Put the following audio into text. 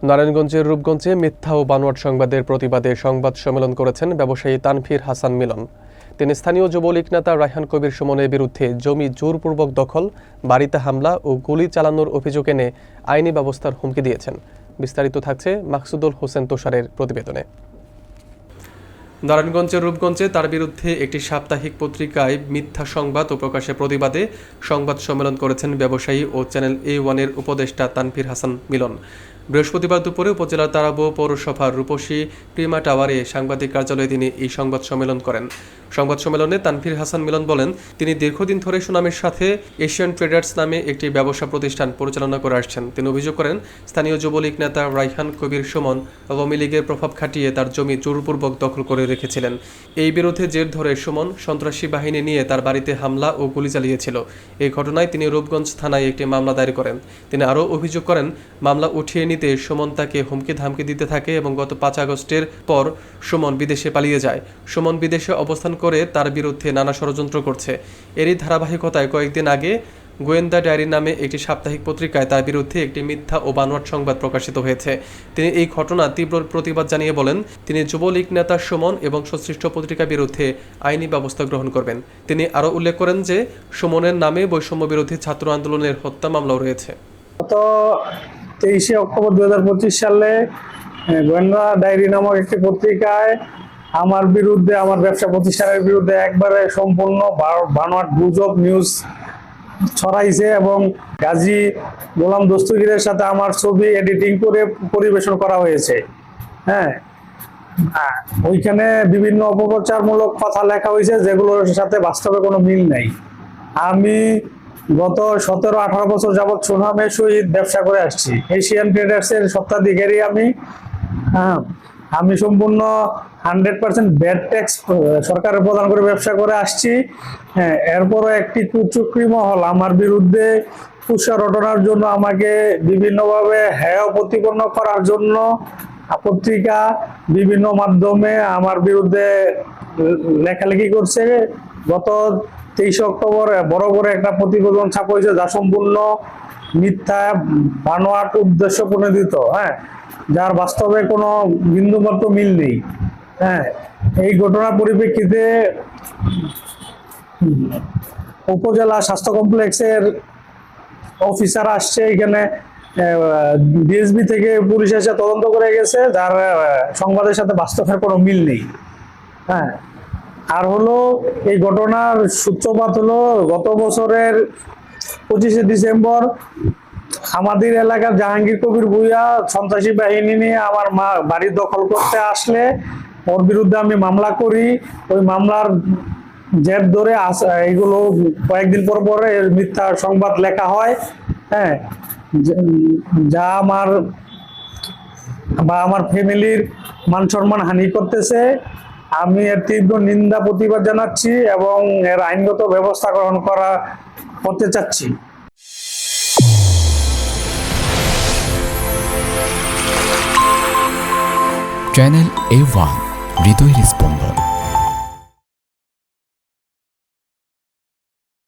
নারায়ণগঞ্জের রূপগঞ্জে মিথ্যা ও বানোয়াট সংবাদের প্রতিবাদে সংবাদ সম্মেলন করেছেন ব্যবসায়ী তানভীর হাসান মিলন। তিনি স্থানীয় যুবলীগ নেতা রায়হান কবির সুমনের বিরুদ্ধে জমি জোরপূর্বক দখল, বাড়িতে হামলা ও গুলি চালানোর অভিযোগ এনে আইনি ব্যবস্থার হুমকি দিয়েছেন। বিস্তারিত থাকছে মাকসুদুল হোসেন তুষারের প্রতিবেদনে। নারায়ণগঞ্জের রূপগঞ্জে তার বিরুদ্ধে একটি সাপ্তাহিক পত্রিকায় মিথ্যা সংবাদ ও প্রকাশের প্রতিবাদে সংবাদ সম্মেলন করেছেন ব্যবসায়ী ও চ্যানেল A1-এর উপদেষ্টা তানভীর হাসান মিলন। বৃহস্পতিবার দুপুরে উপজেলার তারাবো পৌরসভার রূপসী প্রিমা টাওয়ারে সাংবাদিক কার্যালয়ে তিনি এই সংবাদ সম্মেলন করেন। সংবাদ সম্মেলনে তানভীর হাসান মিলন বলেন, তিনি দীর্ঘদিন ধরে সুনামের সাথে এশিয়ান ট্রেডার্স নামে একটি ব্যবসা প্রতিষ্ঠান পরিচালনা করে আসছেন। তিনি অভিযোগ করেন, স্থানীয় যুবলীগ নেতা রায়হান কবির সুমন আওয়ামী লীগের প্রভাব খাটিয়ে তার জমি জোরপূর্বক দখল করে রেখেছিলেন। এই বিরুদ্ধে জের ধরে সুমন সন্ত্রাসী বাহিনী নিয়ে তার বাড়িতে হামলা ও গুলি চালিয়েছিল। এই ঘটনায় তিনি রূপগঞ্জ থানায় একটি মামলা দায়ের করেন। তিনি আরও অভিযোগ করেন, মামলা উঠিয়ে নিতে সুমন তাকে হুমকি ধামকি দিতে থাকে এবং গত 5 আগস্টের পর সুমন বিদেশে পালিয়ে যায়। সুমন বিদেশে অবস্থান করে তার বিরুদ্ধে নানা ষড়যন্ত্র করছে। এরই ধারাবাহিকতায় কয়েকদিন আগে গোয়েন্দা ডায়েরি নামে একটি সাপ্তাহিক পত্রিকায় তার বিরুদ্ধে একটি মিথ্যা ও বানোয়াট সংবাদ প্রকাশিত হয়েছে। তিনি এই ঘটনা তীব্র প্রতিবাদ জানিয়ে বলেন, তিনি যুবলীগ নেতা সুমন এবং সংশ্লিষ্ট পত্রিকার বিরুদ্ধে আইনি ব্যবস্থা গ্রহণ করবেন। তিনি আরও উল্লেখ করেন যে সুমনের নামে বৈষম্য বিরোধী ছাত্র আন্দোলনের হত্যা মামলাও রয়েছে। গত 23 অক্টোবর 2025 সালে গোয়েন্দা ডায়েরি নামক একটি পত্রিকায় আমার বিরুদ্ধে, আমার ব্যবসা প্রতিষ্ঠানের বিরুদ্ধে একবারে সম্পূর্ণ বানোয়াট গুজব নিউজ ছড়াইছে এবং গাজী গোলাম দস্তগীরের সাথে আমার ছবি এডিটিং করে পরিবেশন করা হয়েছে। হ্যাঁ, ওইখানে বিভিন্ন অপপ্রচারমূলক কথা লেখা হয়েছে যেগুলোর সাথে বাস্তবে কোনো মিল নাই। আমি গত 17-18 বছর যাবৎ সুনামের সহিত ব্যবসা করে আসছি। এশিয়ান ট্রেডার্সের স্বত্বাধিকারী আমি সম্পূর্ণ 100% ব্যাড ট্যাক্স সরকারের প্রদান করে ব্যবসা করে আসছি। হ্যাঁ, এরপরও একটি কুচক্রী মহল আমার বিরুদ্ধে কুৎসা রটনার জন্য, আমাকে বিভিন্নভাবে হেয় প্রতিপন্ন করার জন্য পত্রিকা বিভিন্ন মাধ্যমে আমার বিরুদ্ধে লেখালেখি করছে। গত 23 অক্টোবর বড় করে একটা প্রতিবেদন ছাপা হয়েছে যা সম্পূর্ণ মিথ্যা, বানোয়াট, উদ্দেশ্য প্রণোদিত, হ্যাঁ, যার বাস্তবে কোনো বিন্দুমাত্র মিল নেই। হ্যাঁ, এই ঘটনার পরিপ্রেক্ষিতে উপজেলা স্বাস্থ্য কমপ্লেক্সের অফিসার আসছে, এখানে ডিএসবি থেকে পুলিশ এসে তদন্ত করে গেছে, যার সংবাদের সাথে বাস্তবের কোনো মিল নেই। হ্যাঁ, আর হলো এই ঘটনার সূত্রপাত হলো গত বছরের 25শে ডিসেম্বর আমাদের এলাকার জাহাঙ্গীর কবির ভূঁইয়া সন্ত্রাসী বাহিনী নিয়ে আমার বাড়ি দখল করতে আসলে ওর বিরুদ্ধে আমি মামলা করি। ওই মামলার জের ধরে এইগুলো কয়েকদিন পর পরে মিথ্যা সংবাদ লেখা হয়। হ্যাঁ, যা আমার ফ্যামিলির মান সম্মান হানি করতেছে। আমি এর তীব্র নিন্দা প্রতিবাদ জানাচ্ছি এবং এর আইনগত ব্যবস্থা গ্রহণ করতে চাচ্ছি। চ্যানেল A1, হৃদয়ের স্পন্দন।